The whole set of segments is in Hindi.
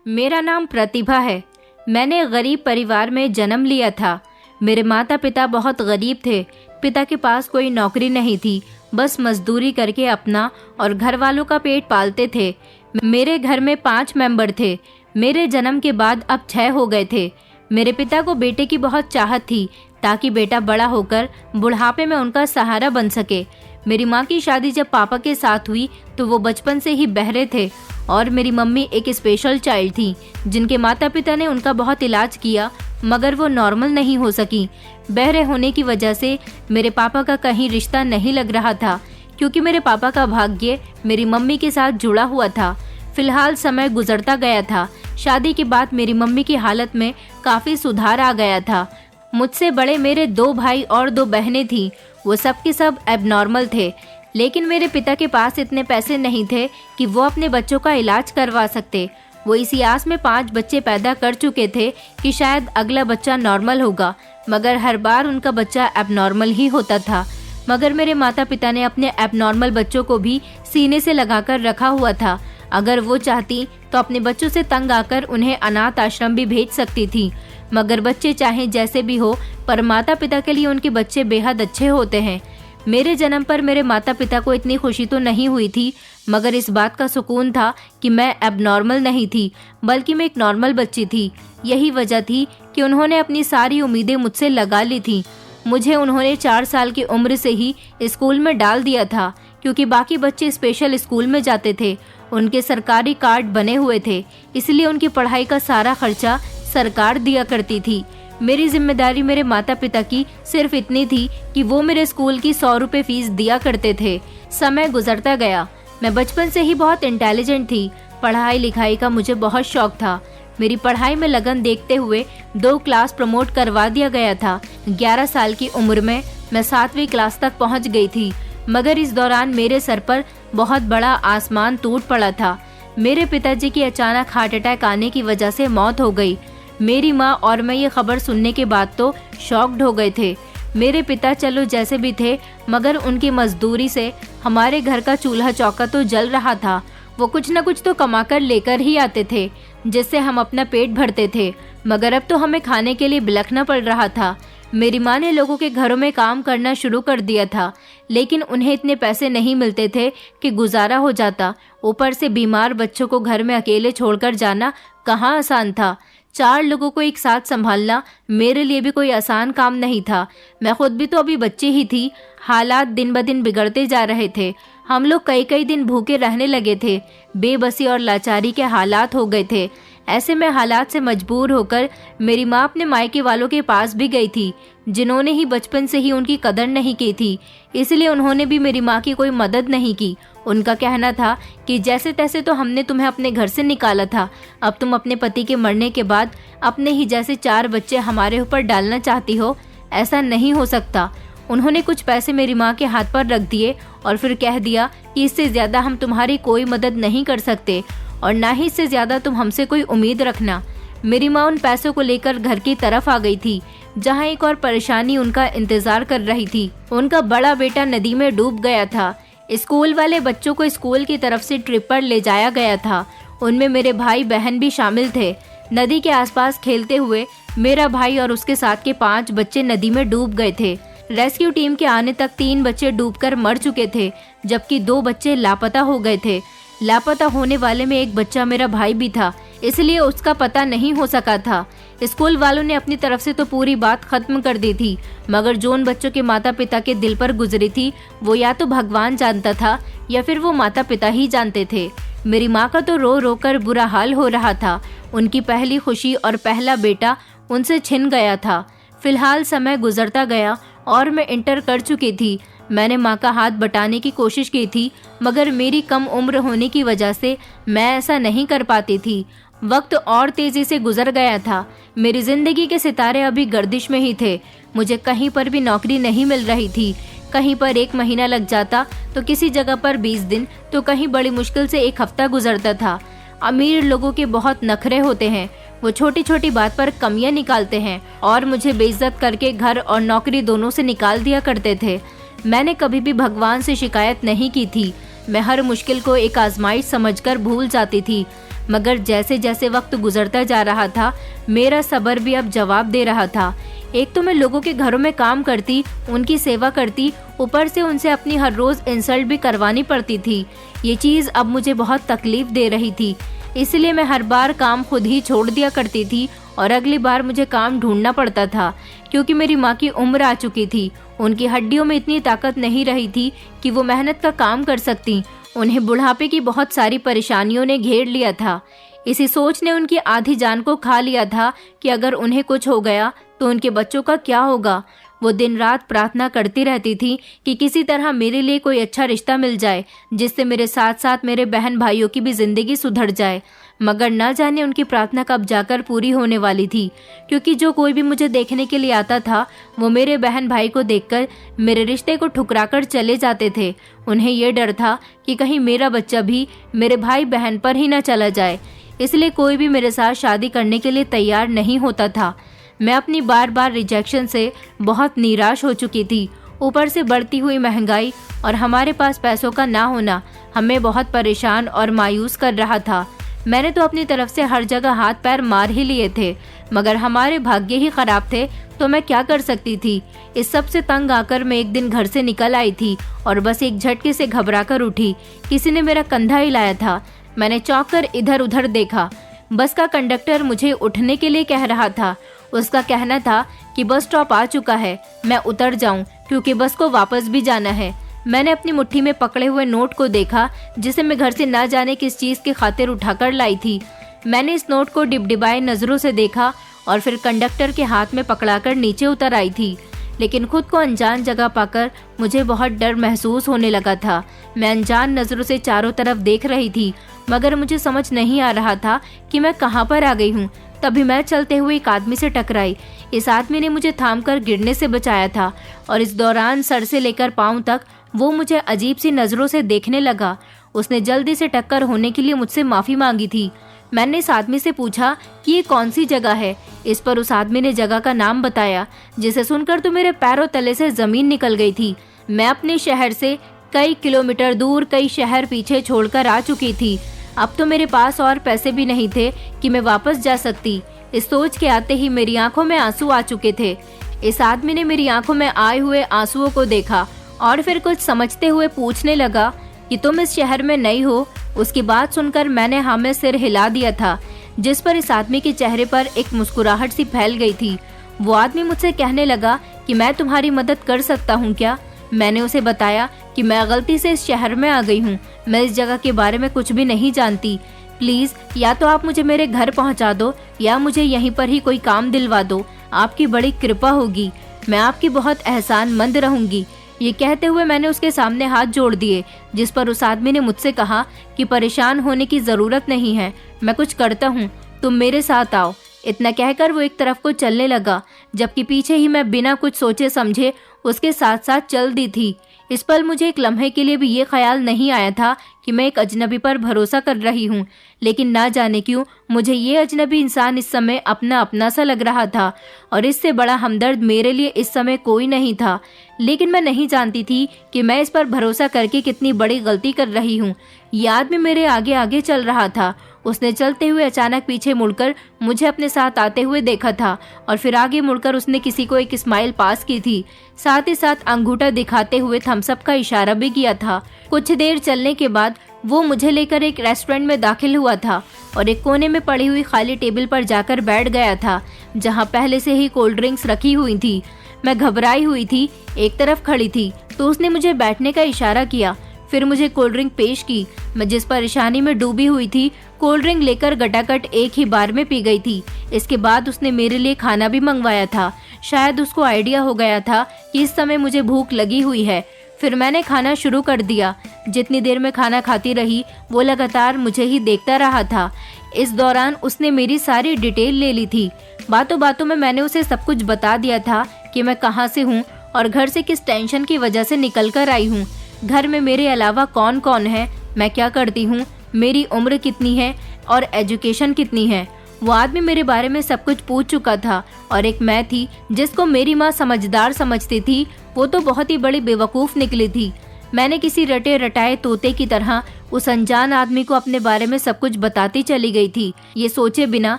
मेरा नाम प्रतिभा है। मैंने गरीब परिवार में जन्म लिया था। मेरे माता पिता बहुत गरीब थे। पिता के पास कोई नौकरी नहीं थी, बस मजदूरी करके अपना और घर वालों का पेट पालते थे। मेरे घर में 5 मेंबर थे। मेरे जन्म के बाद अब 6 हो गए थे। मेरे पिता को बेटे की बहुत चाहत थी ताकि बेटा बड़ा होकर बुढ़ापे में उनका सहारा बन सके। मेरी माँ की शादी जब पापा के साथ हुई तो वो बचपन से ही बहरे थे और मेरी मम्मी एक स्पेशल चाइल्ड थी जिनके माता पिता ने उनका बहुत इलाज किया मगर वो नॉर्मल नहीं हो सकी। बहरे होने की वजह से मेरे पापा का कहीं रिश्ता नहीं लग रहा था क्योंकि मेरे पापा का भाग्य मेरी मम्मी के साथ जुड़ा हुआ था। फिलहाल समय गुजरता गया था। शादी के बाद मेरी मम्मी की हालत में काफ़ी सुधार आ गया था। मुझसे बड़े मेरे 2 भाई और 2 बहनें थीं। वो सब के सब एबनॉर्मल थे, लेकिन मेरे पिता के पास इतने पैसे नहीं थे कि वो अपने बच्चों का इलाज करवा सकते। वो इसी आस में 5 बच्चे पैदा कर चुके थे कि शायद अगला बच्चा नॉर्मल होगा, मगर हर बार उनका बच्चा एबनॉर्मल ही होता था। मगर मेरे माता पिता ने अपने एबनॉर्मल बच्चों को भी सीने से लगाकर रखा हुआ था। अगर वो चाहती तो अपने बच्चों से तंग आकर उन्हें अनाथ आश्रम भी भेज सकती थी। मगर बच्चे चाहे जैसे भी हो, पर माता पिता के लिए उनके बच्चे बेहद अच्छे होते हैं। मेरे जन्म पर मेरे माता पिता को इतनी खुशी तो नहीं हुई थी, मगर इस बात का सुकून था कि मैं एबनॉर्मल नहीं थी, बल्कि मैं एक नॉर्मल बच्ची थी। यही वजह थी कि उन्होंने अपनी सारी उम्मीदें मुझसे लगा ली थी। मुझे उन्होंने 4 साल की उम्र से ही स्कूल में डाल दिया था क्योंकि बाकी बच्चे स्पेशल स्कूल में जाते थे। उनके सरकारी कार्ड बने हुए थे, इसलिए उनकी पढ़ाई का सारा खर्चा सरकार दिया करती थी। मेरी जिम्मेदारी मेरे माता पिता की सिर्फ इतनी थी कि वो मेरे स्कूल की 100 रुपये फीस दिया करते थे। समय गुजरता गया। मैं बचपन से ही बहुत इंटेलिजेंट थी। पढ़ाई लिखाई का मुझे बहुत शौक था। मेरी पढ़ाई में लगन देखते हुए 2 क्लास प्रमोट करवा दिया गया था। 11 साल की उम्र में मैं 7वीं क्लास तक पहुंच गई थी, मगर इस दौरान मेरे सर पर बहुत बड़ा आसमान टूट पड़ा था। मेरे पिताजी की अचानक हार्ट अटैक आने की वजह से मौत हो गई। मेरी माँ और मैं ये खबर सुनने के बाद तो शॉक्ड हो गए थे। मेरे पिता चलो जैसे भी थे, मगर उनकी मजदूरी से हमारे घर का चूल्हा चौका तो जल रहा था। वो कुछ न कुछ तो कमा कर लेकर ही आते थे, जिससे हम अपना पेट भरते थे, मगर अब तो हमें खाने के लिए बिलखना पड़ रहा था। मेरी माँ ने लोगों के घरों में काम करना शुरू कर दिया था, लेकिन उन्हें इतने पैसे नहीं मिलते थे कि गुजारा हो जाता। ऊपर से बीमार बच्चों को घर में अकेले छोड़कर जाना कहाँ आसान था। 4 लोगों को एक साथ संभालना मेरे लिए भी कोई आसान काम नहीं था। मैं खुद भी तो अभी बच्ची ही थी। हालात दिन ब दिन बिगड़ते जा रहे थे। हम लोग कई दिन भूखे रहने लगे थे। बेबसी और लाचारी के हालात हो गए थे। ऐसे में हालात से मजबूर होकर मेरी माँ अपने मायके वालों के पास भी गई थी, जिन्होंने ही बचपन से ही उनकी कदर नहीं की थी। इसलिए उन्होंने भी मेरी माँ की कोई मदद नहीं की। उनका कहना था कि जैसे तैसे तो हमने तुम्हें अपने घर से निकाला था, अब तुम अपने पति के मरने के बाद अपने ही जैसे 4 बच्चे हमारे ऊपर डालना चाहती हो, ऐसा नहीं हो सकता। उन्होंने कुछ पैसे मेरी माँ के हाथ पर रख दिए और फिर कह दिया कि इससे ज़्यादा हम तुम्हारी कोई मदद नहीं कर सकते और ना ही इससे ज़्यादा तुम हमसे कोई उम्मीद रखना। मेरी माँ उन पैसों को लेकर घर की तरफ आ गई थी, जहाँ एक और परेशानी उनका इंतज़ार कर रही थी। उनका बड़ा बेटा नदी में डूब गया था। स्कूल वाले बच्चों को स्कूल की तरफ से ट्रिप पर ले जाया गया था। उनमें मेरे भाई बहन भी शामिल थे। नदी के आसपास खेलते हुए मेरा भाई और उसके साथ के 5 बच्चे नदी में डूब गए थे। रेस्क्यू टीम के आने तक 3 बच्चे डूबकर मर चुके थे, जबकि 2 बच्चे लापता हो गए थे। लापता होने वाले में एक बच्चा मेरा भाई भी था, इसलिए उसका पता नहीं हो सका था। स्कूल वालों ने अपनी तरफ से तो पूरी बात खत्म कर दी थी, मगर जो उन बच्चों के माता पिता के दिल पर गुजरी थी, वो या तो भगवान जानता था या फिर वो माता पिता ही जानते थे। मेरी माँ का तो रो रो कर बुरा हाल हो रहा था। उनकी पहली खुशी और पहला बेटा उनसे छिन गया था। फिलहाल समय गुजरता गया और मैं इंटर कर चुकी थी। मैंने माँ का हाथ बटाने की कोशिश की थी, मगर मेरी कम उम्र होने की वजह से मैं ऐसा नहीं कर पाती थी। वक्त और तेजी से गुजर गया था। मेरी जिंदगी के सितारे अभी गर्दिश में ही थे। मुझे कहीं पर भी नौकरी नहीं मिल रही थी। कहीं पर 1 महीना लग जाता तो किसी जगह पर 20 दिन, तो कहीं बड़ी मुश्किल से 1 हफ्ता गुजरता था। अमीर लोगों के बहुत नखरे होते हैं। वो छोटी छोटी बात पर कमियां निकालते हैं और मुझे बेइज्जत करके घर और नौकरी दोनों से निकाल दिया करते थे। मैंने कभी भी भगवान से शिकायत नहीं की थी। मैं हर मुश्किल को एक आजमाइश समझकर भूल जाती थी। मगर जैसे जैसे वक्त गुजरता जा रहा था, मेरा सब्र भी अब जवाब दे रहा था। एक तो मैं लोगों के घरों में काम करती, उनकी सेवा करती, ऊपर से उनसे अपनी हर रोज इंसल्ट भी करवानी पड़ती थी। ये चीज़ अब मुझे बहुत तकलीफ दे रही थी, इसलिए मैं हर बार काम खुद ही छोड़ दिया करती थी और अगली बार मुझे काम ढूंढना पड़ता था, क्योंकि मेरी माँ की उम्र आ चुकी थी। उनकी हड्डियों में इतनी ताकत नहीं रही थी कि वो मेहनत का काम कर सकती। उन्हें बुढ़ापे की बहुत सारी परेशानियों ने घेर लिया था। इसी सोच ने उनकी आधी जान को खा लिया था कि अगर उन्हें कुछ हो गया तो उनके बच्चों का क्या होगा। वो दिन रात प्रार्थना करती रहती थी कि किसी तरह मेरे लिए कोई अच्छा रिश्ता मिल जाए, जिससे मेरे साथ साथ मेरे बहन भाइयों की भी जिंदगी सुधर जाए। मगर न जाने उनकी प्रार्थना कब जाकर पूरी होने वाली थी, क्योंकि जो कोई भी मुझे देखने के लिए आता था वो मेरे बहन भाई को देखकर मेरे रिश्ते को ठुकराकर चले जाते थे। उन्हें ये डर था कि कहीं मेरा बच्चा भी मेरे भाई बहन पर ही न चला जाए, इसलिए कोई भी मेरे साथ शादी करने के लिए तैयार नहीं होता था। मैं अपनी बार बार रिजेक्शन से बहुत निराश हो चुकी थी। ऊपर से बढ़ती हुई महंगाई और हमारे पास पैसों का ना होना हमें बहुत परेशान और मायूस कर रहा था। मैंने तो अपनी तरफ से हर जगह हाथ पैर मार ही लिए थे, मगर हमारे भाग्य ही खराब थे, तो मैं क्या कर सकती थी। इस सब से तंग आकर मैं एक दिन घर से निकल आई थी और बस एक झटके से घबरा कर उठी। किसी ने मेरा कंधा हिलाया था। मैंने चौंक कर इधर उधर देखा। बस का कंडक्टर मुझे उठने के लिए कह रहा था। उसका कहना था कि बस स्टॉप आ चुका है, मैं उतर जाऊं क्योंकि बस को वापस भी जाना है। मैंने अपनी मुट्ठी में पकड़े हुए नोट को देखा, जिसे मैं घर से ना जाने किस चीज़ की खातिर उठाकर लाई थी। मैंने इस नोट को डिबडिबाए नज़रों से देखा और फिर कंडक्टर के हाथ में पकड़ाकर नीचे उतर आई थी। लेकिन खुद को अनजान जगह पाकर मुझे बहुत डर महसूस होने लगा था। मैं अनजान नज़रों से चारों तरफ देख रही थी, मगर मुझे समझ नहीं आ रहा था कि मैं कहाँ पर आ गई हूँ। तभी मैं चलते हुए एक आदमी से टकराई। इस आदमी ने मुझे थामकर गिरने से बचाया था और इस दौरान सर से लेकर पाँव तक वो मुझे अजीब सी नज़रों से देखने लगा। उसने जल्दी से टक्कर होने के लिए मुझसे माफ़ी मांगी थी। मैंने इस आदमी से पूछा कि ये कौन सी जगह है। इस पर उस आदमी ने जगह का नाम बताया, जिसे सुनकर तो मेरे पैरों तले से ज़मीन निकल गई थी। मैं अपने शहर से कई किलोमीटर दूर कई शहर पीछे छोड़कर आ चुकी थी। अब तो मेरे पास और पैसे भी नहीं थे कि मैं वापस जा सकती। इस सोच के आते ही मेरी आंखों में आंसू आ चुके थे। इस आदमी ने मेरी आंखों में आए हुए आंसुओं को देखा और फिर कुछ समझते हुए पूछने लगा कि तुम इस शहर में नई हो। उसकी बात सुनकर मैंने हाँ में सिर हिला दिया था, जिस पर इस आदमी के चेहरे पर एक मुस्कुराहट सी फैल गई थी। वो आदमी मुझसे कहने लगा कि मैं तुम्हारी मदद कर सकता हूँ क्या। मैंने उसे बताया कि मैं गलती से इस शहर में आ गई हूँ, मैं इस जगह के बारे में कुछ भी नहीं जानती। प्लीज़ या तो आप मुझे मेरे घर पहुँचा दो या मुझे यहीं पर ही कोई काम दिलवा दो। आपकी बड़ी कृपा होगी, मैं आपकी बहुत एहसानमंद रहूँगी। ये कहते हुए मैंने उसके सामने हाथ जोड़ दिए, जिस पर उस आदमी ने मुझसे कहा कि परेशान होने की ज़रूरत नहीं है, मैं कुछ करता हूँ, तुम मेरे साथ आओ। इतना कहकर वो एक तरफ को चलने लगा, जबकि पीछे ही मैं बिना कुछ सोचे समझे उसके साथ साथ चल दी थी। इस पल मुझे एक लम्हे के लिए भी ये ख्याल नहीं आया था कि मैं एक अजनबी पर भरोसा कर रही हूँ, लेकिन ना जाने क्यों मुझे ये अजनबी इंसान इस समय अपना अपना सा लग रहा था और इससे बड़ा हमदर्द मेरे लिए इस समय कोई नहीं था। लेकिन मैं नहीं जानती थी कि मैं इस पर भरोसा करके कितनी बड़ी गलती कर रही हूँ। ये आदमी मेरे आगे आगे चल रहा था। उसने चलते हुए अचानक पीछे मुड़कर मुझे अपने साथ आते हुए देखा था और फिर आगे मुड़कर उसने किसी को एक स्माइल पास की थी। साथ ही साथ अंगूठा दिखाते हुए थम्स अप का इशारा भी किया था। कुछ देर चलने के बाद वो मुझे लेकर एक रेस्टोरेंट में दाखिल हुआ था और एक कोने में पड़ी हुई खाली टेबल पर जाकर बैठ गया था, जहाँ पहले से ही कोल्ड ड्रिंक्स रखी हुई थी। मैं घबराई हुई थी, एक तरफ खड़ी थी, तो उसने मुझे बैठने का इशारा किया। फिर मुझे कोल्ड ड्रिंक पेश की। मैं जिस परेशानी में डूबी हुई थी, कोल्ड ड्रिंक लेकर गटागट एक ही बार में पी गई थी। इसके बाद उसने मेरे लिए खाना भी मंगवाया था। शायद उसको आइडिया हो गया था कि इस समय मुझे भूख लगी हुई है। फिर मैंने खाना शुरू कर दिया। जितनी देर में खाना खाती रही, वो लगातार मुझे ही देखता रहा था। इस दौरान उसने मेरी सारी डिटेल ले ली थी। बातों बातों में मैंने उसे सब कुछ बता दिया था कि मैं कहाँ से हूँ और घर से किस टेंशन की वजह से निकल कर आई हूँ। घर में मेरे अलावा कौन कौन है, मैं क्या करती हूँ, मेरी उम्र कितनी है और एजुकेशन कितनी है। वो आदमी मेरे बारे में सब कुछ पूछ चुका था और एक मैं थी जिसको मेरी माँ समझदार समझती थी, वो तो बहुत ही बड़ी बेवकूफ़ निकली थी। मैंने किसी रटे रटाए तोते की तरह उस अनजान आदमी को अपने बारे में सब कुछ बताती चली गई थी, ये सोचे बिना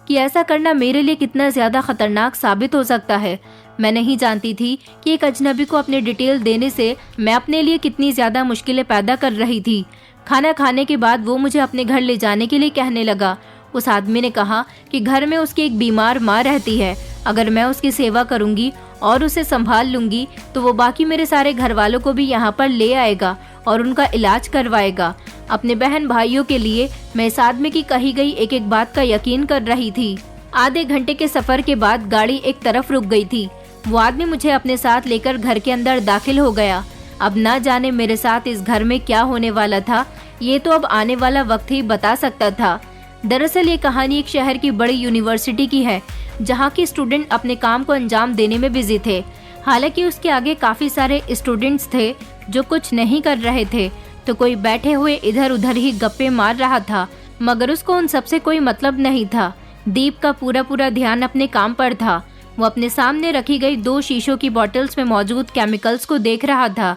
कि ऐसा करना मेरे लिए कितना ज्यादा खतरनाक साबित हो सकता है। मैं नहीं जानती थी कि एक अजनबी को अपने डिटेल देने से मैं अपने लिए कितनी ज्यादा मुश्किलें पैदा कर रही थी। खाना खाने के बाद वो मुझे अपने घर ले जाने के लिए कहने लगा। उस आदमी ने कहा कि घर में उसकी एक बीमार माँ रहती है, अगर मैं उसकी सेवा करूंगी और उसे संभाल लूंगी तो वो बाकी मेरे सारे घर वालों को भी यहाँ पर ले आएगा और उनका इलाज करवाएगा। अपने बहन भाइयों के लिए मैं इस आदमी की कही गई एक एक बात का यकीन कर रही थी। आधे घंटे के सफर के बाद गाड़ी एक तरफ रुक गई थी। वो आदमी मुझे अपने साथ लेकर घर के अंदर दाखिल हो गया। अब ना जाने मेरे साथ इस घर में क्या होने वाला था, ये तो अब आने वाला वक्त ही बता सकता था। दरअसल ये कहानी एक शहर की बड़ी यूनिवर्सिटी की है, जहाँ के स्टूडेंट अपने काम को अंजाम देने में बिजी थे। हालांकि उसके आगे काफी सारे स्टूडेंट्स थे जो कुछ नहीं कर रहे थे, तो कोई बैठे हुए इधर उधर ही गप्पे मार रहा था, मगर उसको उन सबसे कोई मतलब नहीं था। दीप का पूरा ध्यान अपने काम पर था। वो अपने सामने रखी गई 2 शीशों की बॉटल्स में मौजूद केमिकल्स को देख रहा था।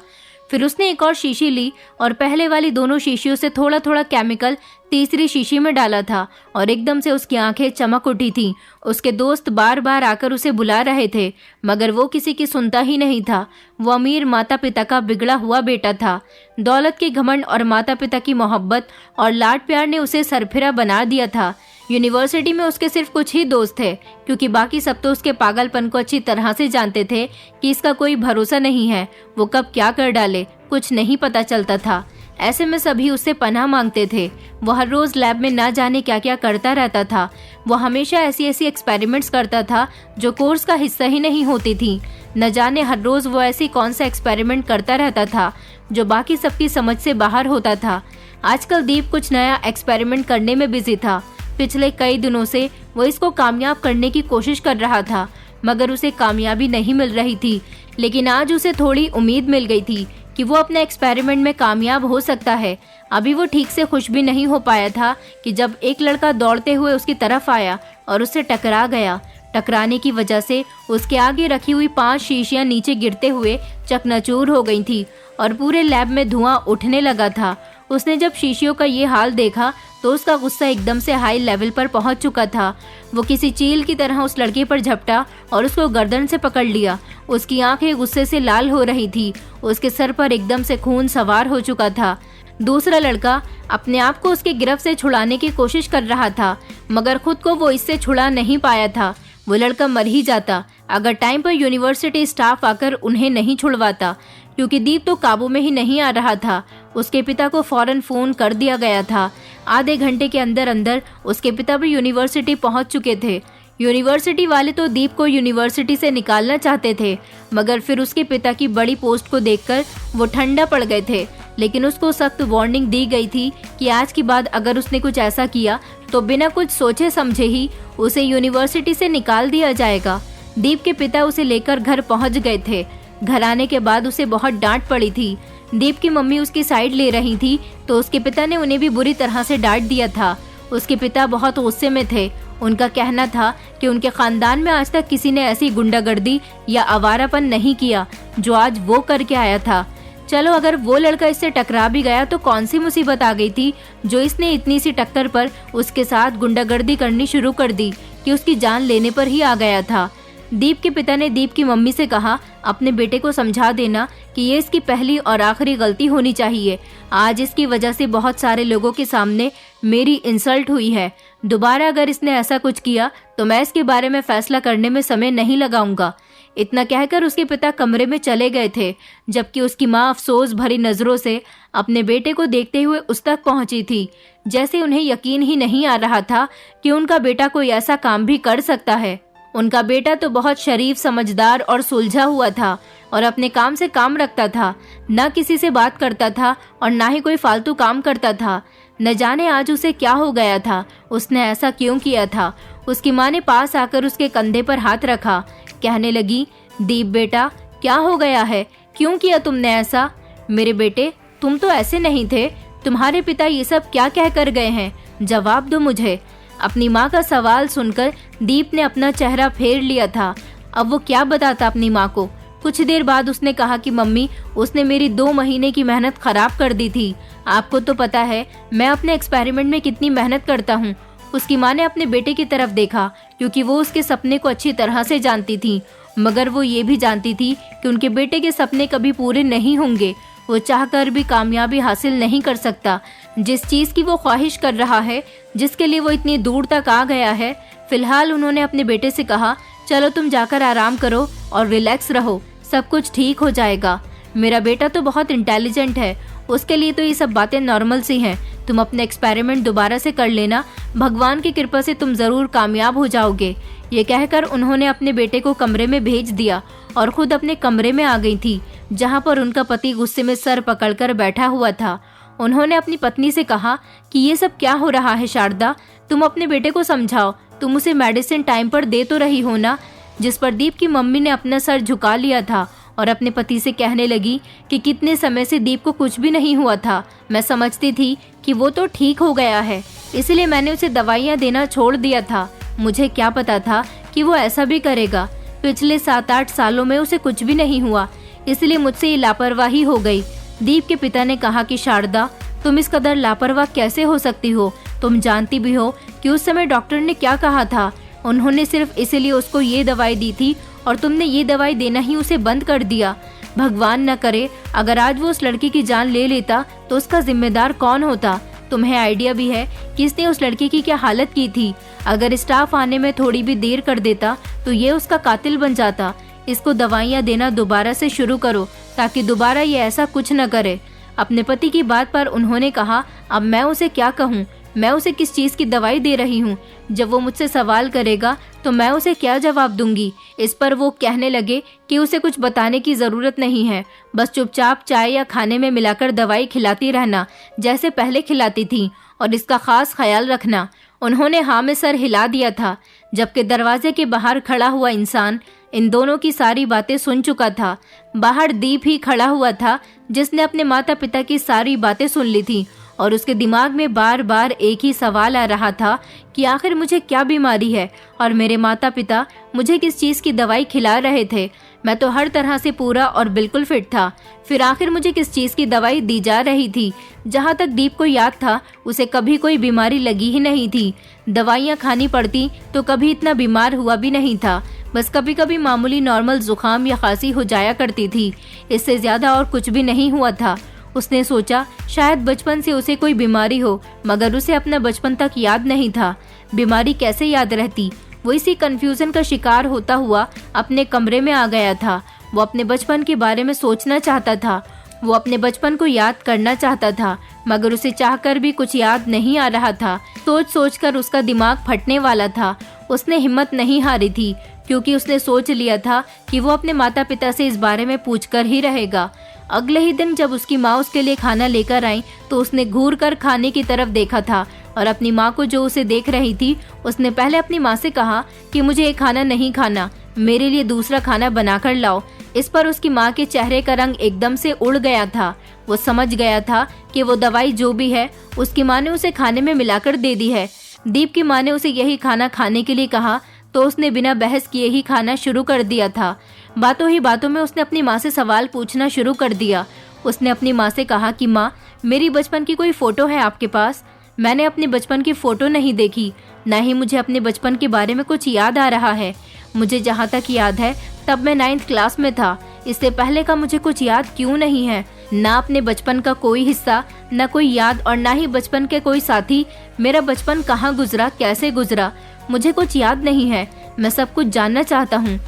फिर उसने एक और शीशी ली और पहले वाली दोनों शीशियों से थोड़ा थोड़ा केमिकल तीसरी शीशी में डाला था और एकदम से उसकी आंखें चमक उठी थीं। उसके दोस्त बार बार आकर उसे बुला रहे थे, मगर वो किसी की सुनता ही नहीं था। वो अमीर माता पिता का बिगड़ा हुआ बेटा था। दौलत के घमंड और माता पिता की मोहब्बत और लाड प्यार ने उसे सरफिरा बना दिया था। यूनिवर्सिटी में उसके सिर्फ कुछ ही दोस्त थे, क्योंकि बाकी सब तो उसके पागलपन को अच्छी तरह से जानते थे कि इसका कोई भरोसा नहीं है, वो कब क्या कर डाले कुछ नहीं पता चलता था। ऐसे में सभी उससे पनाह मांगते थे। वो हर रोज लैब में ना जाने क्या क्या करता रहता था। वो हमेशा ऐसी एक्सपेरिमेंट्स करता था जो कोर्स का हिस्सा ही नहीं होती थी। न जाने हर रोज वो ऐसी कौन सा एक्सपेरिमेंट करता रहता था जो बाकी सबकी समझ से बाहर होता था। आजकल दीप कुछ नया एक्सपेरिमेंट करने में बिजी था। पिछले कई दिनों से वो इसको कामयाब करने की कोशिश कर रहा था, मगर उसे कामयाबी नहीं मिल रही थी। लेकिन आज उसे थोड़ी उम्मीद मिल गई थी कि वो अपने एक्सपेरिमेंट में कामयाब हो सकता है। अभी वो ठीक से खुश भी नहीं हो पाया था कि जब एक लड़का दौड़ते हुए उसकी तरफ आया और उससे टकरा गया। टकराने की वजह से उसके आगे रखी हुई 5 शीशियां नीचे गिरते हुए चकनाचूर हो गई थी और पूरे लैब में धुआं उठने लगा था। उसने जब शीशियों का ये हाल देखा तो उसका गुस्सा एकदम से हाई लेवल पर पहुंच चुका था। वो किसी चील की तरह उस लड़के पर झपटा और उसको गर्दन से पकड़ लिया। उसकी आंखें गुस्से से लाल हो रही थी। उसके सर पर एकदम से खून सवार हो चुका था। दूसरा लड़का अपने आप को उसके गिरफ्त से छुड़ाने की कोशिश कर रहा था, मगर खुद को वो इससे छुड़ा नहीं पाया था। वो लड़का मर ही जाता अगर टाइम पर यूनिवर्सिटी स्टाफ आकर उन्हें नहीं छुड़वाता, क्योंकि दीप तो काबू में ही नहीं आ रहा था। उसके पिता को फौरन फोन कर दिया गया था। आधे घंटे के अंदर अंदर उसके पिता भी यूनिवर्सिटी पहुंच चुके थे। यूनिवर्सिटी वाले तो दीप को यूनिवर्सिटी से निकालना चाहते थे, मगर फिर उसके पिता की बड़ी पोस्ट को देखकर वो ठंडा पड़ गए थे। लेकिन उसको सख्त वार्निंग दी गई थी कि आज के बाद अगर उसने कुछ ऐसा किया तो बिना कुछ सोचे समझे ही उसे यूनिवर्सिटी से निकाल दिया जाएगा। दीप के पिता उसे लेकर घर पहुंच गए थे। घर आने के बाद उसे बहुत डांट पड़ी थी। दीप की मम्मी उसकी साइड ले रही थी तो उसके पिता ने उन्हें भी बुरी तरह से डांट दिया था। उसके पिता बहुत गुस्से में थे। उनका कहना था कि उनके खानदान में आज तक किसी ने ऐसी गुंडागर्दी या आवारापन नहीं किया जो आज वो करके आया था। चलो अगर वो लड़का इससे टकरा भी गया तो कौन सी मुसीबत आ गई थी जो इसने इतनी सी टक्कर पर उसके साथ गुंडागर्दी करनी शुरू कर दी कि उसकी जान लेने पर ही आ गया था। दीप के पिता ने दीप की मम्मी से कहा, अपने बेटे को समझा देना कि ये इसकी पहली और आखिरी गलती होनी चाहिए। आज इसकी वजह से बहुत सारे लोगों के सामने मेरी इंसल्ट हुई है। दोबारा अगर इसने ऐसा कुछ किया तो मैं इसके बारे में फैसला करने में समय नहीं लगाऊंगा। इतना कहकर उसके पिता कमरे में चले गए थे, जबकि उसकी माँ अफसोस भरी नजरों से अपने बेटे को देखते हुए उस तक पहुंची थी, जैसे उन्हें यकीन ही नहीं आ रहा था कि उनका बेटा कोई ऐसा काम भी कर सकता है। उनका बेटा तो बहुत शरीफ, समझदार और सुलझा हुआ था और अपने काम से काम रखता था। न किसी से बात करता था और न ही कोई फालतू काम करता था। न जाने आज उसे क्या हो गया था, उसने ऐसा क्यों किया था। उसकी माँ ने पास आकर उसके कंधे पर हाथ रखा, कहने लगी, दीप बेटा क्या हो गया है, क्यों किया तुमने ऐसा? मेरे बेटे तुम तो ऐसे नहीं थे, तुम्हारे पिता ये सब क्या कह कर गए हैं, जवाब दो मुझे। अपनी माँ का सवाल सुनकर दीप ने अपना चेहरा फेर लिया था। अब वो क्या बताता अपनी माँ को। कुछ देर बाद उसने कहा कि मम्मी, उसने मेरी 2 महीने की मेहनत खराब कर दी थी। आपको तो पता है मैं अपने एक्सपेरिमेंट में कितनी मेहनत करता हूँ। उसकी माँ ने अपने बेटे की तरफ देखा क्योंकि वो उसके सपने को अच्छी तरह से जानती थी, मगर वो ये भी जानती थी कि उनके बेटे के सपने कभी पूरे नहीं होंगे। वो चाहकर भी कामयाबी हासिल नहीं कर सकता। जिस चीज़ की वो ख्वाहिश कर रहा है, जिसके लिए वो इतनी दूर तक आ गया है। फिलहाल उन्होंने अपने बेटे से कहा, चलो तुम जाकर आराम करो और रिलैक्स रहो, सब कुछ ठीक हो जाएगा। मेरा बेटा तो बहुत इंटेलिजेंट है, उसके लिए तो ये सब बातें नॉर्मल सी हैं। तुम अपने एक्सपेरिमेंट दोबारा से कर लेना, भगवान की कृपा से तुम ज़रूर कामयाब हो जाओगे। ये कहकर उन्होंने अपने बेटे को कमरे में भेज दिया और खुद अपने कमरे में आ गई थी, जहाँ पर उनका पति गुस्से में सर पकड़कर बैठा हुआ था। उन्होंने अपनी पत्नी से कहा कि ये सब क्या हो रहा है शारदा, तुम अपने बेटे को समझाओ, तुम उसे मेडिसिन टाइम पर दे तो रही हो ना। जिस पर दीप की मम्मी ने अपना सर झुका लिया था और अपने पति से कहने लगी कि कितने समय से दीप को कुछ भी नहीं हुआ था। मैं समझती थी कि वो तो ठीक हो गया है, इसलिए मैंने उसे दवाइयाँ देना छोड़ दिया था। मुझे क्या पता था कि वो ऐसा भी करेगा। पिछले 7-8 सालों में उसे कुछ भी नहीं हुआ, इसलिए मुझसे ये लापरवाही हो गई। दीप के पिता ने कहा कि शारदा, तुम इस कदर लापरवाह कैसे हो सकती हो? तुम जानती भी हो कि उस समय डॉक्टर ने क्या कहा था। उन्होंने सिर्फ इसलिए उसको ये दवाई दी थी और तुमने ये दवाई देना ही उसे बंद कर दिया। भगवान न करे अगर आज वो उस लड़की की जान ले लेता तो उसका जिम्मेदार कौन होता? तुम्हें आइडिया भी है कि इसने उस लड़की की क्या हालत की थी। अगर स्टाफ आने में थोड़ी भी देर कर देता तो ये उसका कातिल बन जाता। इसको दवाइयाँ देना दोबारा से शुरू करो ताकि दोबारा ये ऐसा कुछ न करे। अपने पति की बात पर उन्होंने कहा, अब मैं उसे क्या कहूँ, मैं उसे किस चीज़ की दवाई दे रही हूँ? जब वो मुझसे सवाल करेगा तो मैं उसे क्या जवाब दूंगी? इस पर वो कहने लगे कि उसे कुछ बताने की ज़रूरत नहीं है, बस चुपचाप चाय या खाने में मिलाकर दवाई खिलाती रहना जैसे पहले खिलाती थी, और इसका खास ख्याल रखना। उन्होंने हाँ में सर हिला दिया था, जबकि दरवाजे के बाहर खड़ा हुआ इंसान इन दोनों की सारी बातें सुन चुका था। बाहर दीप ही खड़ा हुआ था जिसने अपने माता पिता की सारी बातें सुन ली थी, और उसके दिमाग में बार बार एक ही सवाल आ रहा था कि आखिर मुझे क्या बीमारी है और मेरे माता पिता मुझे किस चीज़ की दवाई खिला रहे थे। मैं तो हर तरह से पूरा और बिल्कुल फिट था, फिर आखिर मुझे किस चीज़ की दवाई दी जा रही थी? जहाँ तक दीप को याद था उसे कभी कोई बीमारी लगी ही नहीं थी। दवाइयाँ खानी पड़ती तो कभी इतना बीमार हुआ भी नहीं था, बस कभी कभी मामूली नॉर्मल जुकाम या खांसी हो जाया करती थी, इससे ज़्यादा और कुछ भी नहीं हुआ था। उसने सोचा शायद बचपन से उसे कोई बीमारी हो, मगर उसे अपना बचपन तक याद नहीं था। बीमारी कैसे याद रहती? वो इसी कंफ्यूजन का शिकार होता हुआ अपने कमरे में आ गया था। वो अपने बचपन के बारे में सोचना चाहता था, वो अपने बचपन को याद करना चाहता था, मगर उसे चाहकर भी कुछ याद नहीं आ रहा था। सोच सोच कर उसका दिमाग फटने वाला था। उसने हिम्मत नहीं हारी थी, क्योंकि उसने सोच लिया था कि वो अपने माता पिता से इस बारे में पूछकर ही रहेगा। अगले ही दिन जब उसकी माँ उसके लिए खाना लेकर आई तो उसने घूर कर खाने की तरफ देखा था, और अपनी माँ को जो उसे देख रही थी उसने पहले अपनी माँ से कहा कि मुझे ये खाना नहीं खाना, मेरे लिए दूसरा खाना बनाकर लाओ। इस पर उसकी माँ के चेहरे का रंग एकदम से उड़ गया था। वो समझ गया था कि वो दवाई जो भी है उसकी माँ ने उसे खाने में मिलाकर दे दी है। दीप की माँ ने उसे यही खाना खाने के लिए कहा तो उसने बिना बहस किए ही खाना शुरू कर दिया था। बातों ही बातों में उसने अपनी माँ से सवाल पूछना शुरू कर दिया। उसने अपनी माँ से कहा कि माँ, मेरी बचपन की कोई फ़ोटो है आपके पास? मैंने अपने बचपन की फ़ोटो नहीं देखी, ना ही मुझे अपने बचपन के बारे में कुछ याद आ रहा है। मुझे जहाँ तक याद है तब मैं 9th क्लास में था, इससे पहले का मुझे कुछ याद क्यों नहीं है? ना अपने बचपन का कोई हिस्सा, ना कोई याद, और ना ही बचपन के कोई साथी। मेरा बचपन कहाँ गुजरा, कैसे गुजरा, मुझे कुछ याद नहीं है। मैं सब कुछ जानना चाहता हूँ।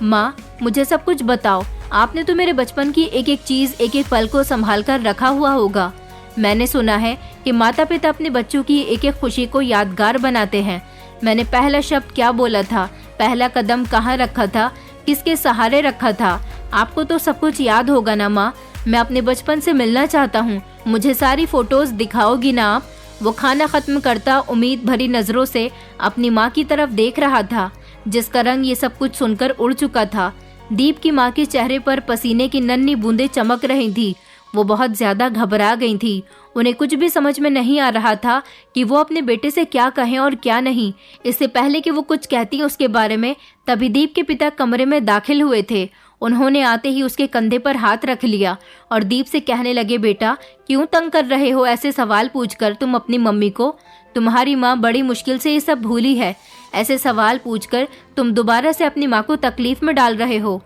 माँ, मुझे सब कुछ बताओ। आपने तो मेरे बचपन की एक एक चीज़, एक एक पल को संभाल कर रखा हुआ होगा। मैंने सुना है कि माता पिता अपने बच्चों की एक एक खुशी को यादगार बनाते हैं। मैंने पहला शब्द क्या बोला था, पहला कदम कहाँ रखा था, किसके सहारे रखा था? आपको तो सब कुछ याद होगा ना माँ? मैं अपने बचपन से मिलना चाहता हूँ, मुझे सारी फ़ोटोज़ दिखाओगी ना आप? वो खाना ख़त्म करता उम्मीद भरी नज़रों से अपनी माँ की तरफ देख रहा था, जिसका रंग ये सब कुछ सुनकर उड़ चुका था। दीप की माँ के चेहरे पर पसीने की नन्ही बूंदें चमक रही थी। वो बहुत ज़्यादा घबरा गई थी। उन्हें कुछ भी समझ में नहीं आ रहा था कि वो अपने बेटे से क्या कहें और क्या नहीं। इससे पहले कि वो कुछ कहती उसके बारे में, तभी दीप के पिता कमरे में दाखिल हुए थे। उन्होंने आते ही उसके कंधे पर हाथ रख लिया और दीप से कहने लगे, बेटा क्यों तंग कर रहे हो ऐसे सवाल पूछकर तुम अपनी मम्मी को? तुम्हारी माँ बड़ी मुश्किल से ये सब भूली है। ऐसे सवाल पूछकर तुम दोबारा से अपनी माँ को तकलीफ में डाल रहे हो।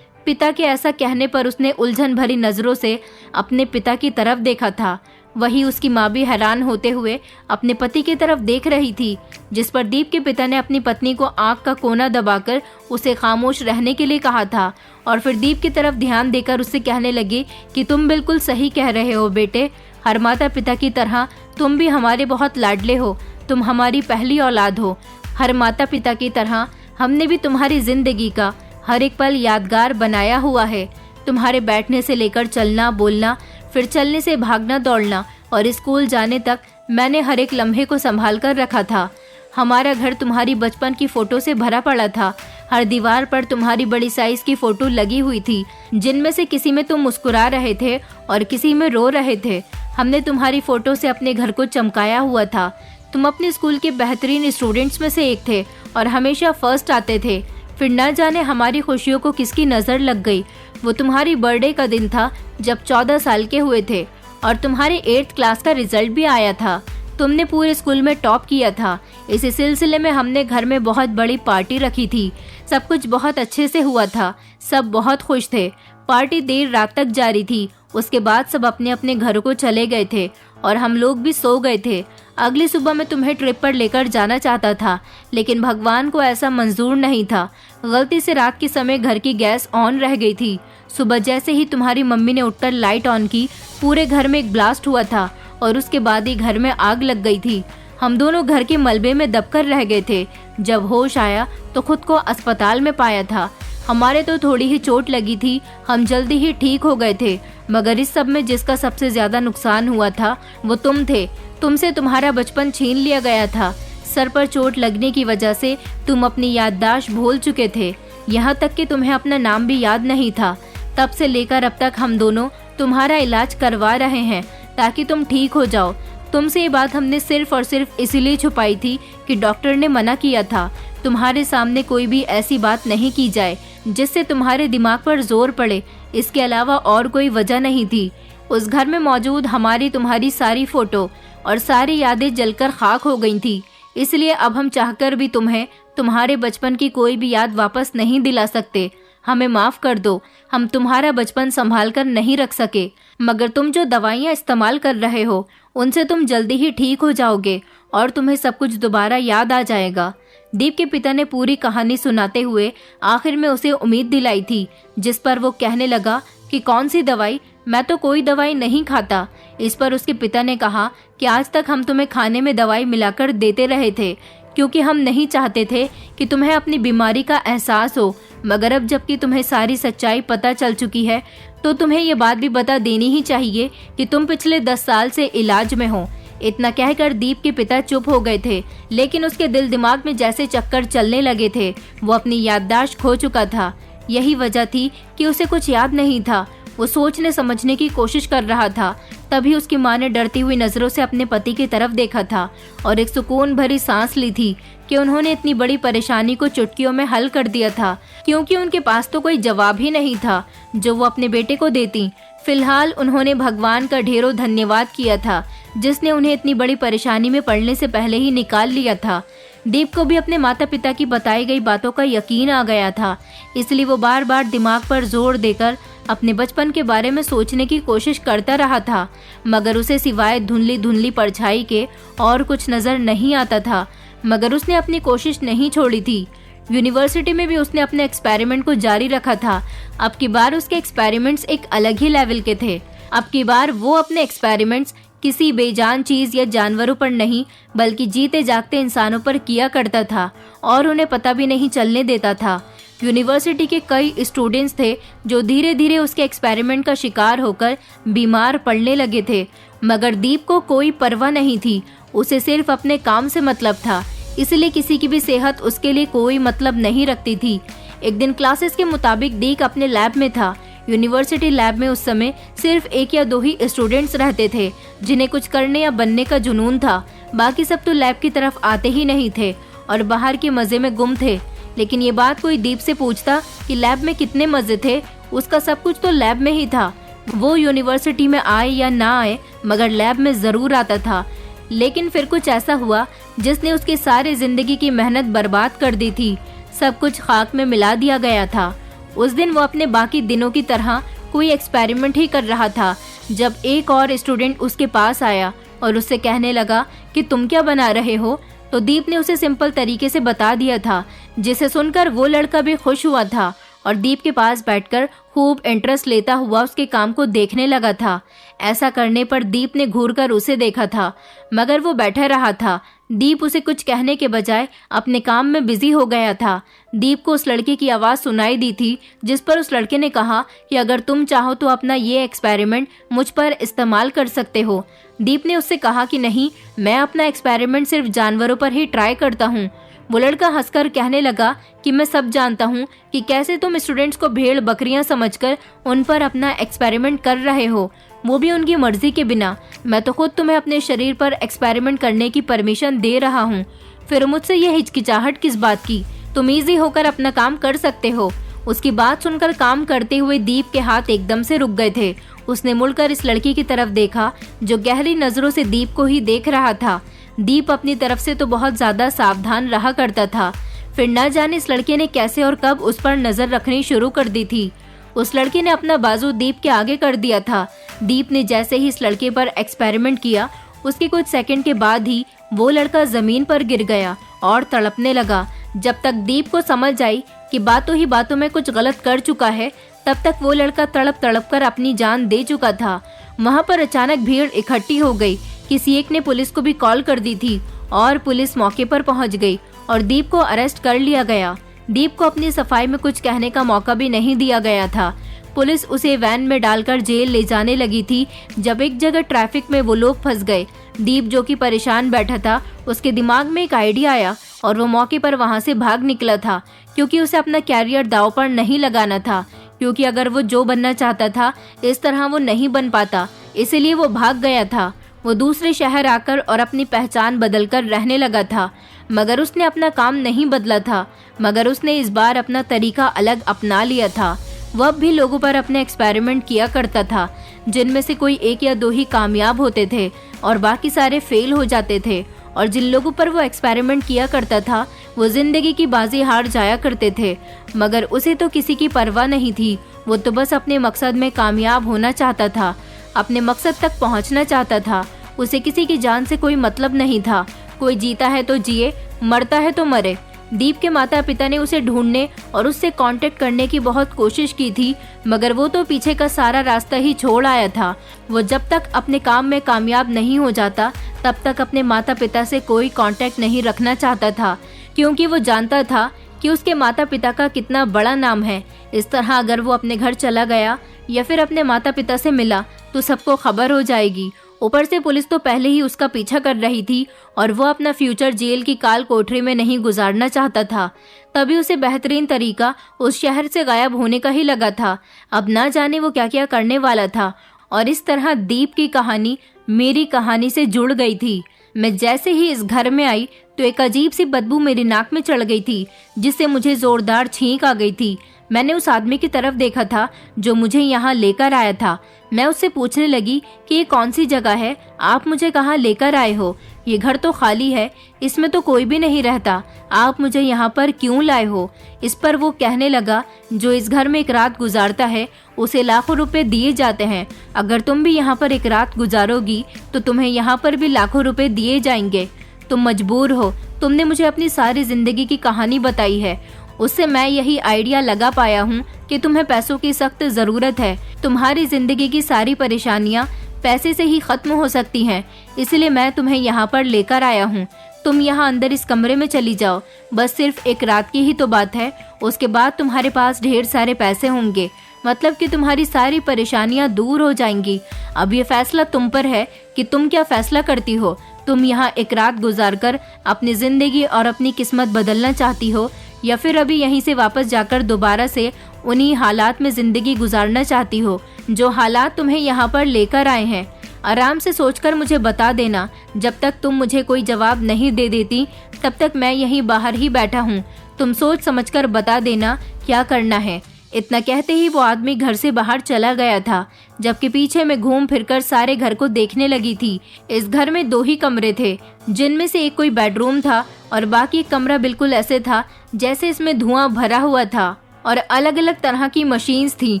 पिता के ऐसा कहने पर उसने उलझन भरी नजरों से अपने पिता की तरफ देखा था। वही उसकी माँ भी हैरान होते हुए अपने पति की तरफ देख रही थी, जिस पर दीप के पिता ने अपनी पत्नी को आंख का कोना दबाकर उसे खामोश रहने के लिए कहा था और फिर दीप की तरफ ध्यान देकर उससे कहने लगे कि तुम बिल्कुल सही कह रहे हो बेटे। हर माता पिता की तरह तुम भी हमारे बहुत लाडले हो। तुम हमारी पहली औलाद हो। हर माता पिता की तरह हमने भी तुम्हारी जिंदगी का हर एक पल यादगार बनाया हुआ है। तुम्हारे बैठने से लेकर चलना बोलना, फिर चलने से भागना दौड़ना और स्कूल जाने तक मैंने हर एक लम्हे को संभाल कर रखा था। हमारा घर तुम्हारी बचपन की फोटो से भरा पड़ा था। हर दीवार पर तुम्हारी बड़ी साइज की फोटो लगी हुई थी, जिनमें से किसी में तुम मुस्कुरा रहे थे और किसी में रो रहे थे। हमने तुम्हारी फोटो से अपने घर को चमकाया हुआ था। तुम अपने स्कूल के बेहतरीन स्टूडेंट्स में से एक थे और हमेशा फर्स्ट आते थे। फिर न जाने हमारी खुशियों को किसकी नज़र लग गई। वो तुम्हारी बर्थडे का दिन था जब 14 साल के हुए थे और तुम्हारे 8th क्लास का रिजल्ट भी आया था। तुमने पूरे स्कूल में टॉप किया था। इसी सिलसिले में हमने घर में बहुत बड़ी पार्टी रखी थी। सब कुछ बहुत अच्छे से हुआ था। सब बहुत खुश थे। पार्टी देर रात तक जारी थी। उसके बाद सब अपने अपने घरों को चले गए थे और हम लोग भी सो गए थे। अगली सुबह मैं तुम्हें ट्रिप पर लेकर जाना चाहता था, लेकिन भगवान को ऐसा मंजूर नहीं था। गलती से रात के समय घर की गैस ऑन रह गई थी। सुबह जैसे ही तुम्हारी मम्मी ने उठकर लाइट ऑन की, पूरे घर में एक ब्लास्ट हुआ था और उसके बाद ही घर में आग लग गई थी। हम दोनों घर के मलबे में दबकर रह गए थे। जब होश आया तो खुद को अस्पताल में पाया था। हमारे तो थोड़ी ही चोट लगी थी, हम जल्दी ही ठीक हो गए थे। मगर इस सब में जिसका सबसे ज्यादा नुकसान हुआ था वो तुम थे। तुमसे तुम्हारा बचपन छीन लिया गया था। सर पर चोट लगने की वजह से तुम अपनी याददाश्त भूल चुके थे। यहाँ तक कि तुम्हें अपना नाम भी याद नहीं था। तब से लेकर अब तक हम दोनों तुम्हारा इलाज करवा रहे हैं ताकि तुम ठीक हो जाओ। तुमसे ये बात हमने सिर्फ और सिर्फ इसलिए छुपाई थी कि डॉक्टर ने मना किया था तुम्हारे सामने कोई भी ऐसी बात नहीं की जाए जिससे तुम्हारे दिमाग पर जोर पड़े। इसके अलावा और कोई वजह नहीं थी। उस घर में मौजूद हमारी तुम्हारी सारी फोटो और सारी यादें जलकर खाक हो गई थी। इसलिए अब हम चाहकर भी तुम्हें तुम्हारे बचपन की कोई भी याद वापस नहीं दिला सकते। हमें माफ कर दो, हम तुम्हारा बचपन संभाल कर नहीं रख सके। मगर तुम जो दवाइयाँ इस्तेमाल कर रहे हो उनसे तुम जल्दी ही ठीक हो जाओगे और तुम्हें सब कुछ दोबारा याद आ जाएगा। दीप के पिता ने पूरी कहानी सुनाते हुए आखिर में उसे उम्मीद दिलाई थी, जिस पर वो कहने लगा कि कौन सी दवाई? मैं तो कोई दवाई नहीं खाता। इस पर उसके पिता ने कहा कि आज तक हम तुम्हें खाने में दवाई मिलाकर देते रहे थे क्योंकि हम नहीं चाहते थे कि तुम्हें अपनी बीमारी का एहसास हो। मगर अब जबकि तुम्हें सारी सच्चाई पता चल चुकी है तो तुम्हें ये बात भी बता देनी ही चाहिए कि तुम पिछले 10 साल से इलाज में हो। इतना कहकर दीप के पिता चुप हो गए थे, लेकिन उसके दिल दिमाग में जैसे चक्कर चलने लगे थे। वो अपनी याददाश्त खो चुका था। यही वजह थी कि उसे कुछ याद नहीं था। वो सोचने समझने की कोशिश कर रहा था। तभी उसकी माँ ने डरती हुई नजरों से अपने पति की तरफ देखा था और एक सुकून भरी सांस ली थी कि उन्होंने इतनी बड़ी परेशानी को चुटकियों में हल कर दिया था, क्योंकि उनके पास तो कोई जवाब ही नहीं था जो वो अपने बेटे को देती। फिलहाल उन्होंने भगवान का ढेरों धन्यवाद किया था जिसने उन्हें इतनी बड़ी परेशानी में पड़ने से पहले ही निकाल लिया था। दीप को भी अपने माता पिता की बताई गई बातों का यकीन आ गया था, इसलिए वो बार बार दिमाग पर जोर देकर अपने बचपन के बारे में सोचने की कोशिश करता रहा था। मगर उसे सिवाय धुंधली धुंधली परछाई के और कुछ नजर नहीं आता था। मगर उसने अपनी कोशिश नहीं छोड़ी थी। यूनिवर्सिटी में भी उसने अपने एक्सपेरिमेंट को जारी रखा था। अब की बार उसके एक्सपेरिमेंट्स एक अलग ही लेवल के थे। अब की बार वो अपने एक्सपेरिमेंट्स किसी बेजान चीज या जानवरों पर नहीं बल्कि जीते जागते इंसानों पर किया करता था और उन्हें पता भी नहीं चलने देता था। यूनिवर्सिटी के कई स्टूडेंट्स थे जो धीरे धीरे उसके एक्सपेरिमेंट का शिकार होकर बीमार पड़ने लगे थे। मगर दीप को कोई परवाह नहीं थी। उसे सिर्फ अपने काम से मतलब था, इसलिए किसी की भी सेहत उसके लिए कोई मतलब नहीं रखती थी। एक दिन क्लासेस के मुताबिक दीप अपने लैब में था। यूनिवर्सिटी लैब में उस समय सिर्फ 1 या 2 ही स्टूडेंट्स रहते थे जिन्हें कुछ करने या बनने का जुनून था। बाकी सब तो लैब की तरफ आते ही नहीं थे और बाहर के मजे में गुम थे। लेकिन ये बात कोई दीप से पूछता कि लैब में कितने मजे थे, उसका सब कुछ तो लैब में ही था। वो यूनिवर्सिटी में आए या ना आए, मगर लैब में ज़रूर आता था। लेकिन फिर कुछ ऐसा हुआ जिसने उसकी सारी ज़िंदगी की मेहनत बर्बाद कर दी थी। सब कुछ खाक में मिला दिया गया था। उस दिन वो अपने बाकी दिनों की तरह कोई एक्सपेरिमेंट ही कर रहा था, जब एक और स्टूडेंट उसके पास आया और उससे कहने लगा कि तुम क्या बना रहे हो। तो दीप ने उसे सिंपल तरीके से बता दिया था, जिसे सुनकर वो लड़का भी खुश हुआ था और दीप के पास बैठकर खूब इंटरेस्ट लेता हुआ उसके काम को देखने लगा था। ऐसा करने पर दीप ने घूरकर उसे देखा था, मगर वो बैठा रहा था। दीप उसे कुछ कहने के बजाय अपने काम में बिजी हो गया था। दीप को उस लड़के की आवाज़ सुनाई दी थी, जिस पर उस लड़के ने कहा कि अगर तुम चाहो तो अपना ये एक्सपेरिमेंट मुझ पर इस्तेमाल कर सकते हो। दीप ने उससे कहा कि नहीं, मैं अपना एक्सपेरिमेंट सिर्फ जानवरों पर ही ट्राई करता हूँ। वो लड़का हंसकर कहने लगा कि मैं सब जानता हूँ कि कैसे तुम स्टूडेंट्स को भेड़ बकरियां समझकर उन पर अपना एक्सपेरिमेंट कर रहे हो, वो भी उनकी मर्जी के बिना। मैं तो खुद तुम्हें अपने शरीर पर एक्सपेरिमेंट करने की परमिशन दे रहा हूँ, फिर मुझसे यह हिचकिचाहट किस बात की? तुम ईजी होकर अपना काम कर सकते हो। उसकी बात सुनकर काम करते हुए दीप के हाथ एकदम से रुक गए थे। उसने मुड़कर इस लड़की की तरफ देखा, जो गहरी नजरों से दीप को ही देख रहा था। दीप अपनी तरफ से तो बहुत ज्यादा सावधान रहा करता था, फिर न जाने इस लड़के ने कैसे और कब उस पर नजर रखनी शुरू कर दी थी। उस लड़के ने अपना बाजू दीप के आगे कर दिया था। दीप ने जैसे ही इस लड़के पर एक्सपेरिमेंट किया, उसके कुछ सेकंड के बाद ही वो लड़का जमीन पर गिर गया और तड़पने लगा। जब तक दीप को समझ आई कि बातों ही बातों में कुछ गलत कर चुका है, तब तक वो लड़का तड़प तड़प कर अपनी जान दे चुका था। वहाँ पर अचानक भीड़ इकट्ठी हो गई। किसी एक ने पुलिस को भी कॉल कर दी थी और पुलिस मौके पर पहुंच गई और दीप को अरेस्ट कर लिया गया। दीप को अपनी सफाई में कुछ कहने का मौका भी नहीं दिया गया था। पुलिस उसे वैन में डालकर जेल ले जाने लगी थी, जब एक जगह ट्रैफिक में वो लोग फंस गए। दीप, जो कि परेशान बैठा था, उसके दिमाग में एक आइडिया आया और वो मौके पर वहां से भाग निकला था, क्योंकि उसे अपना कैरियर दांव पर नहीं लगाना था। क्योंकि अगर वो जो बनना चाहता था, इस तरह वो नहीं बन पाता, इसीलिए वो भाग गया था। वो दूसरे शहर आकर और अपनी पहचान बदलकर रहने लगा था, मगर उसने अपना काम नहीं बदला था। मगर उसने इस बार अपना तरीका अलग अपना लिया था। वह अब भी लोगों पर अपने एक्सपेरिमेंट किया करता था, जिनमें से कोई एक या दो ही कामयाब होते थे और बाकी सारे फेल हो जाते थे। और जिन लोगों पर वो एक्सपेरिमेंट किया करता था, वो जिंदगी की बाजी हार जाया करते थे। मगर उसे तो किसी की परवाह नहीं थी। वो तो बस अपने मकसद में कामयाब होना चाहता था, अपने मकसद तक पहुंचना चाहता था। उसे किसी की जान से कोई मतलब नहीं था। कोई जीता है तो जिए, मरता है तो मरे। दीप के माता पिता ने उसे ढूंढने और उससे कांटेक्ट करने की बहुत कोशिश की थी, मगर वो तो पीछे का सारा रास्ता ही छोड़ आया था। वो जब तक अपने काम में कामयाब नहीं हो जाता, तब तक अपने माता पिता से कोई कांटेक्ट नहीं रखना चाहता था, क्योंकि वो जानता था कि उसके माता पिता का कितना बड़ा नाम है। इस तरह अगर वो अपने घर चला गया या फिर अपने माता पिता से मिला तो सबको खबर हो जाएगी। ऊपर से पुलिस तो पहले ही उसका पीछा कर रही थी और वो अपना फ्यूचर जेल की काल कोठरी में नहीं गुजारना चाहता था। तभी उसे बेहतरीन तरीका उस शहर से गायब होने का ही लगा था। अब ना जाने वो क्या क्या करने वाला था। और इस तरह दीप की कहानी मेरी कहानी से जुड़ गई थी। मैं जैसे ही इस घर में आई तो एक अजीब सी बदबू मेरी नाक में चढ़ गई थी, जिससे मुझे जोरदार छींक आ गई थी। मैंने उस आदमी की तरफ देखा था जो मुझे यहाँ लेकर आया था। मैं उससे पूछने लगी कि ये कौन सी जगह है, आप मुझे कहाँ लेकर आए हो? ये घर तो खाली है, इसमें तो कोई भी नहीं रहता, आप मुझे यहाँ पर क्यों लाए हो? इस पर वो कहने लगा, जो इस घर में एक रात गुजारता है उसे लाखों रुपए दिए जाते हैं। अगर तुम भी यहाँ पर एक रात गुजारोगी तो तुम्हें यहाँ पर भी लाखों रुपए दिए जाएंगे। तुम मजबूर हो, तुमने मुझे अपनी सारी जिंदगी की कहानी बताई है, उससे मैं यही आइडिया लगा पाया हूँ कि तुम्हें पैसों की सख्त ज़रूरत है। तुम्हारी ज़िंदगी की सारी परेशानियाँ पैसे से ही ख़त्म हो सकती हैं, इसलिए मैं तुम्हें यहाँ पर लेकर आया हूँ। तुम यहाँ अंदर इस कमरे में चली जाओ, बस सिर्फ एक रात की ही तो बात है, उसके बाद तुम्हारे पास ढेर सारे पैसे होंगे, मतलब कि तुम्हारी सारी परेशानियाँ दूर हो जाएंगी। अब ये फैसला तुम पर है कि तुम क्या फैसला करती हो। तुम यहाँ एक रात गुजारकर अपनी ज़िंदगी और अपनी किस्मत बदलना चाहती हो, या फिर अभी यहीं से वापस जाकर दोबारा से उन्हीं हालात में ज़िंदगी गुजारना चाहती हो जो हालात तुम्हें यहाँ पर लेकर आए हैं। आराम से सोचकर मुझे बता देना। जब तक तुम मुझे कोई जवाब नहीं दे देती, तब तक मैं यहीं बाहर ही बैठा हूँ। तुम सोच समझकर बता देना क्या करना है। इतना कहते ही वो आदमी घर से बाहर चला गया था, जबकि पीछे में घूम फिरकर सारे घर को देखने लगी थी। इस घर में 2 ही कमरे थे, जिनमें से एक कोई बेडरूम था और बाकी कमरा बिल्कुल ऐसे था जैसे इसमें धुआं भरा हुआ था और अलग अलग तरह की मशीन्स थी।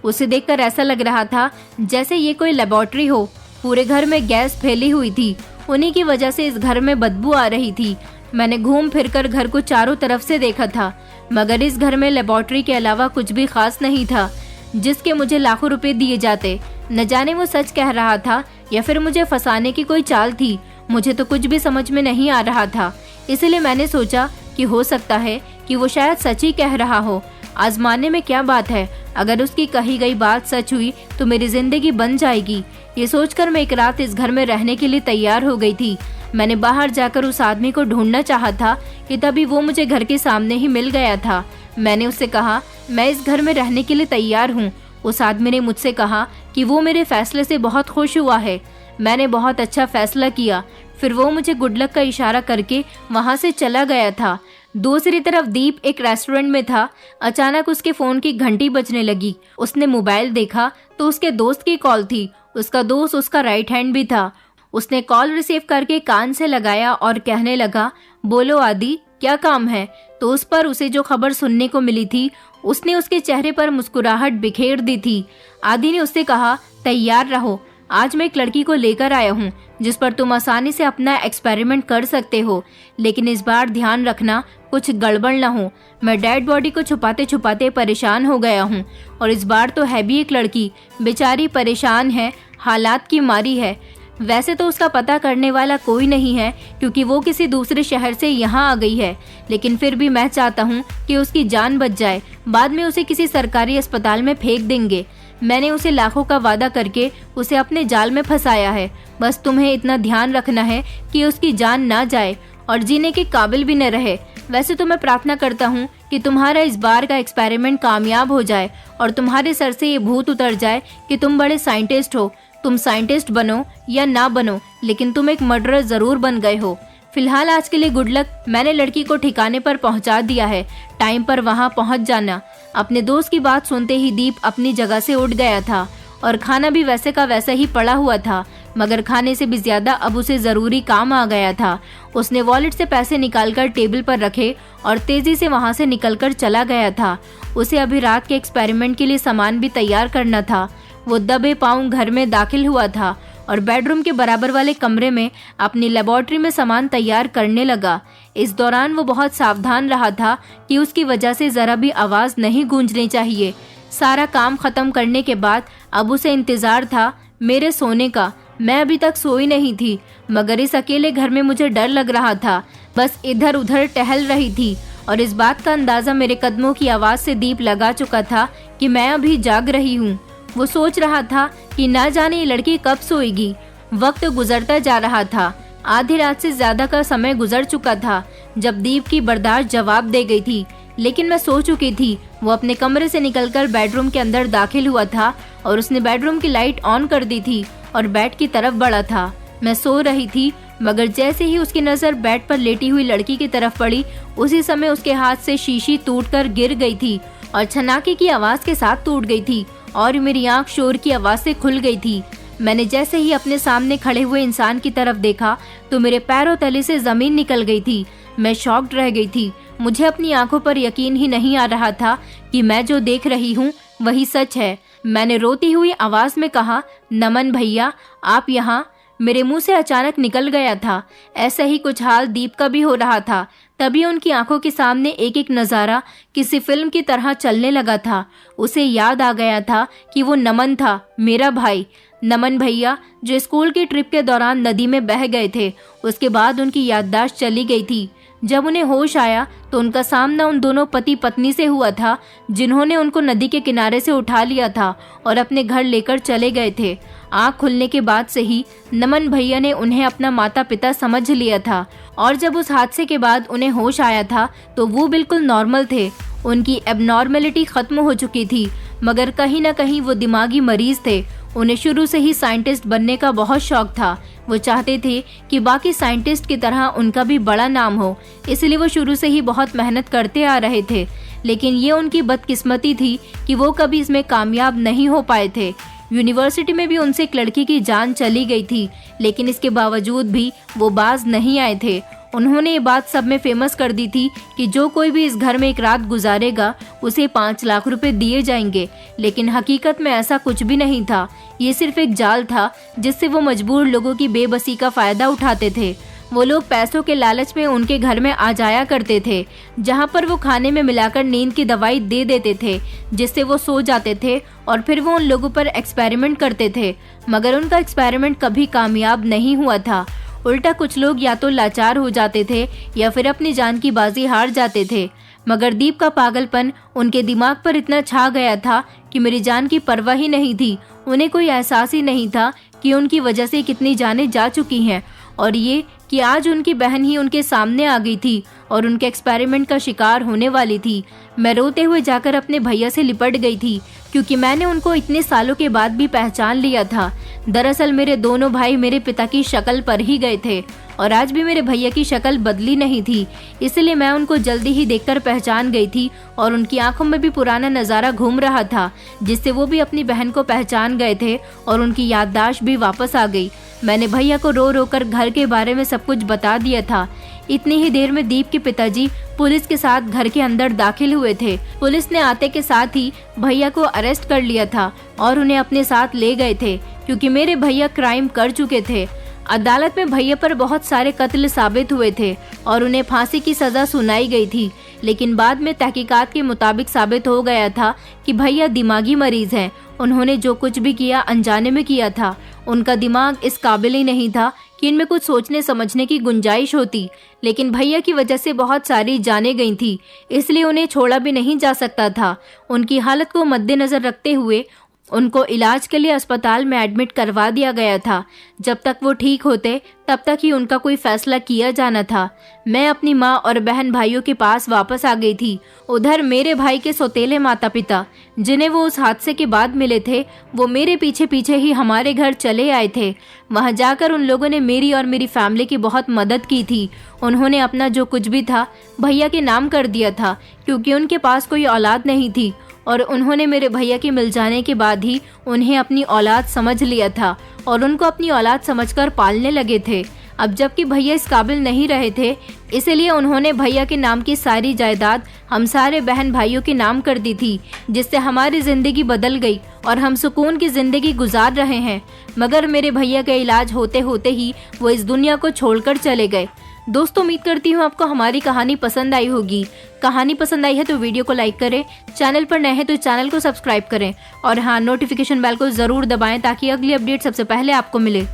उसे देखकर ऐसा लग रहा था जैसे ये कोई लेबोरेटरी हो। पूरे घर में गैस फैली हुई थी, उन्हीं की वजह से इस घर में बदबू आ रही थी। मैंने घूम फिरकर घर को चारों तरफ से देखा था, मगर इस घर में लेबोरेटरी के अलावा कुछ भी खास नहीं था जिसके मुझे लाखों रुपए दिए जाते। न जाने वो सच कह रहा था या फिर मुझे फंसाने की कोई चाल थी। मुझे तो कुछ भी समझ में नहीं आ रहा था, इसलिए मैंने सोचा कि हो सकता है कि वो शायद सच ही कह रहा हो। आजमाने में क्या बात है, अगर उसकी कही गई बात सच हुई तो मेरी जिंदगी बन जाएगी। ये सोचकर मैं एक रात इस घर में रहने के लिए तैयार हो गई थी। मैंने बाहर जाकर उस आदमी को ढूंढना चाहा था कि तभी वो मुझे घर के सामने ही मिल गया था। मैंने उससे कहा, मैं इस घर में रहने के लिए तैयार हूँ। उस आदमी ने मुझसे कहा कि वो मेरे फैसले से बहुत खुश हुआ है। मैंने बहुत अच्छा फैसला किया। फिर वो मुझे गुड लक का इशारा करके वहाँ से चला गया था। दूसरी तरफ दीप एक रेस्टोरेंट में था। अचानक उसके फोन की घंटी बजने लगी। उसने मोबाइल देखा तो उसके दोस्त की कॉल थी। उसका दोस्त उसका राइट हैंड भी था। उसने कॉल रिसीव करके कान से लगाया और कहने लगा, बोलो आदि, क्या काम है? तो उस पर उसे जो खबर सुनने को मिली थी उसने उसके चेहरे पर मुस्कुराहट बिखेर दी थी। आदि ने उससे कहा, तैयार रहो, आज मैं एक लड़की को लेकर आया हूँ जिस पर तुम आसानी से अपना एक्सपेरिमेंट कर सकते हो, लेकिन इस बार ध्यान रखना कुछ गड़बड़ न हो। मैं डेड बॉडी को छुपाते छुपाते परेशान हो गया हूँ और इस बार तो है भी एक लड़की, बेचारी परेशान है, हालात की मारी है। वैसे तो उसका पता करने वाला कोई नहीं है क्योंकि वो किसी दूसरे शहर से यहाँ आ गई है, लेकिन फिर भी मैं चाहता हूँ कि उसकी जान बच जाए। बाद में उसे किसी सरकारी अस्पताल में फेंक देंगे। मैंने उसे लाखों का वादा करके उसे अपने जाल में फंसाया है। बस तुम्हें इतना ध्यान रखना है कि उसकी जान ना जाए और जीने के काबिल भी न रहे। वैसे तो मैं प्रार्थना करता हूँ कि तुम्हारा इस बार का एक्सपेरिमेंट कामयाब हो जाए और तुम्हारे सर से ये भूत उतर जाए कि तुम बड़े साइंटिस्ट हो। तुम साइंटिस्ट बनो या ना बनो, लेकिन तुम एक मर्डरर जरूर बन गए हो। फिलहाल आज के लिए गुड लक। मैंने लड़की को ठिकाने पर पहुंचा दिया है, टाइम पर वहां पहुंच जाना। अपने दोस्त की बात सुनते ही दीप अपनी जगह से उठ गया था और खाना भी वैसे का वैसा ही पड़ा हुआ था, मगर खाने से भी ज्यादा अब उसे जरूरी काम आ गया था। उसने वॉलेट से पैसे निकालकर टेबल पर रखे और तेजी से वहां से निकलकर चला गया था। उसे अभी रात के एक्सपेरिमेंट के लिए सामान भी तैयार करना था। वो दबे पांव घर में दाखिल हुआ था और बेडरूम के बराबर वाले कमरे में अपनी लेबोरेटरी में सामान तैयार करने लगा। इस दौरान वो बहुत सावधान रहा था कि उसकी वजह से जरा भी आवाज नहीं गूंजनी चाहिए। सारा काम खत्म करने के बाद अब उसे इंतजार था मेरे सोने का। मैं अभी तक सोई नहीं थी, मगर इस अकेले घर में मुझे डर लग रहा था। बस इधर उधर टहल रही थी और इस बात का अंदाजा मेरे कदमों की आवाज से दीप लगा चुका था कि मैं अभी जाग रही हूँ। वो सोच रहा था कि ना जाने ये लड़की कब सोएगी। वक्त गुजरता जा रहा था। आधी रात से ज्यादा का समय गुजर चुका था जब दीप की बर्दाश्त जवाब दे गई थी, लेकिन मैं सो चुकी थी। वो अपने कमरे से निकलकर बेडरूम के अंदर दाखिल हुआ था और उसने बेडरूम की लाइट ऑन कर दी थी और बेड की तरफ बढ़ा था। मैं सो रही थी, मगर जैसे ही उसकी नजर बेड पर लेटी हुई लड़की की तरफ पड़ी, उसी समय उसके हाथ से शीशी टूटकर गिर गई थी और छनाके की आवाज के साथ टूट गई थी और मेरी आंख शोर की आवाज से खुल गई थी। मैंने जैसे ही अपने सामने खड़े हुए इंसान की तरफ देखा तो मेरे पैरों तले से जमीन निकल गई थी। मैं शॉक्ड रह गई थी। मुझे अपनी आंखों पर यकीन ही नहीं आ रहा था कि मैं जो देख रही हूँ वही सच है। मैंने रोती हुई आवाज में कहा, नमन भैया, आप यहाँ? मेरे मुंह से अचानक निकल गया था। ऐसा ही कुछ हाल दीप का भी हो रहा था। तभी उनकी आंखों के सामने एक एक नजारा किसी फिल्म की तरह चलने लगा था। उसे याद आ गया था कि वो नमन था, मेरा भाई। नमन भैया जो स्कूल की ट्रिप के दौरान नदी में बह गए थे। उसके बाद उनकी याददाश्त चली गई थी। जब उन्हें होश आया तो उनका सामना उन दोनों पति पत्नी से हुआ था जिन्होंने उनको नदी के किनारे से उठा लिया था और अपने घर लेकर चले गए थे। आँख खुलने के बाद से ही नमन भैया ने उन्हें अपना माता पिता समझ लिया था और जब उस हादसे के बाद उन्हें होश आया था तो वो बिल्कुल नॉर्मल थे। उनकी एबनॉर्मेलिटी खत्म हो चुकी थी, मगर कहीं ना कहीं वो दिमागी मरीज थे। उन्हें शुरू से ही साइंटिस्ट बनने का बहुत शौक था। वो चाहते थे कि बाकी साइंटिस्ट की तरह उनका भी बड़ा नाम हो, इसलिए वो शुरू से ही बहुत मेहनत करते आ रहे थे। लेकिन ये उनकी बदकिस्मती थी कि वो कभी इसमें कामयाब नहीं हो पाए थे। यूनिवर्सिटी में भी उनसे एक लड़की की जान चली गई थी, लेकिन इसके बावजूद भी वो बाज नहीं आए थे। उन्होंने ये बात सब में फेमस कर दी थी कि जो कोई भी इस घर में एक रात गुजारेगा उसे 5 लाख रुपए दिए जाएंगे। लेकिन हकीकत में ऐसा कुछ भी नहीं था। ये सिर्फ एक जाल था जिससे वो मजबूर लोगों की बेबसी का फायदा उठाते थे। वो लोग पैसों के लालच में उनके घर में आ जाया करते थे, जहाँ पर वो खाने में मिलाकर नींद की दवाई दे देते थे, जिससे वो सो जाते थे। और फिर वो उन लोगों पर एक्सपेरिमेंट करते थे, मगर उनका एक्सपेरिमेंट कभी कामयाब नहीं हुआ था। उल्टा कुछ लोग या तो लाचार हो जाते थे या फिर अपनी जान की बाजी हार जाते थे। मगर दीप का पागलपन उनके दिमाग पर इतना छा गया था कि मेरी जान की परवाह ही नहीं थी। उन्हें कोई एहसास ही नहीं था कि उनकी वजह से कितनी जानें जा चुकी हैं, और ये कि आज उनकी बहन ही उनके सामने आ गई थी और उनके एक्सपेरिमेंट का शिकार होने वाली थी। मैं रोते हुए जाकर अपने भैया से लिपट गई थी, क्योंकि मैंने उनको इतने सालों के बाद भी पहचान लिया था। दरअसल मेरे दोनों भाई मेरे पिता की शक्ल पर ही गए थे, और आज भी मेरे भैया की शक्ल बदली नहीं थी। इसलिए मैं उनको जल्दी ही देखकर पहचान गई थी, और उनकी आंखों में भी पुराना नज़ारा घूम रहा था, जिससे वो भी अपनी बहन को पहचान गए थे और उनकी याददाश्त भी वापस आ गई। मैंने भैया को रो रो कर घर के बारे में सब कुछ बता दिया था। इतनी ही देर में दीप के पिताजी पुलिस के साथ घर के अंदर दाखिल हुए थे। पुलिस ने आते के साथ ही भैया को अरेस्ट कर लिया था और उन्हें अपने साथ ले गए थे, क्योंकि मेरे भैया क्राइम कर चुके थे। अदालत में भैया पर बहुत सारे कत्ल साबित हुए थे और उन्हें फांसी की सजा सुनाई गई थी। लेकिन बाद में तहकीकात के मुताबिक साबित हो गया था कि भैया दिमागी मरीज हैं। उन्होंने जो कुछ भी किया अनजाने में किया था। उनका दिमाग इस काबिल ही नहीं था कि इनमें कुछ सोचने समझने की गुंजाइश होती। लेकिन भैया की वजह से बहुत सारी जानें गई थी, इसलिए उन्हें छोड़ा भी नहीं जा सकता था। उनकी हालत को मद्देनजर रखते हुए उनको इलाज के लिए अस्पताल में एडमिट करवा दिया गया था। जब तक वो ठीक होते तब तक ही उनका कोई फैसला किया जाना था। मैं अपनी माँ और बहन भाइयों के पास वापस आ गई थी। उधर मेरे भाई के सौतेले माता पिता, जिन्हें वो उस हादसे के बाद मिले थे, वो मेरे पीछे पीछे ही हमारे घर चले आए थे। वहाँ जाकर उन लोगों ने मेरी और मेरी फैमिली की बहुत मदद की थी। उन्होंने अपना जो कुछ भी था भैया के नाम कर दिया था, क्योंकि उनके पास कोई औलाद नहीं थी, और उन्होंने मेरे भैया के मिल जाने के बाद ही उन्हें अपनी औलाद समझ लिया था और उनको अपनी औलाद समझकर पालने लगे थे। अब जबकि भैया इस काबिल नहीं रहे थे, इसलिए उन्होंने भैया के नाम की सारी जायदाद हम सारे बहन भाइयों के नाम कर दी थी, जिससे हमारी जिंदगी बदल गई और हम सुकून की जिंदगी गुजार रहे हैं। मगर मेरे भैया का इलाज होते होते ही वो इस दुनिया को छोड़कर चले गए। दोस्तों, उम्मीद करती हूँ आपको हमारी कहानी पसंद आई होगी। कहानी पसंद आई है तो वीडियो को लाइक करें, चैनल पर नए हैं तो चैनल को सब्सक्राइब करें, और हाँ, नोटिफिकेशन बेल को ज़रूर दबाएं ताकि अगली अपडेट सबसे पहले आपको मिले।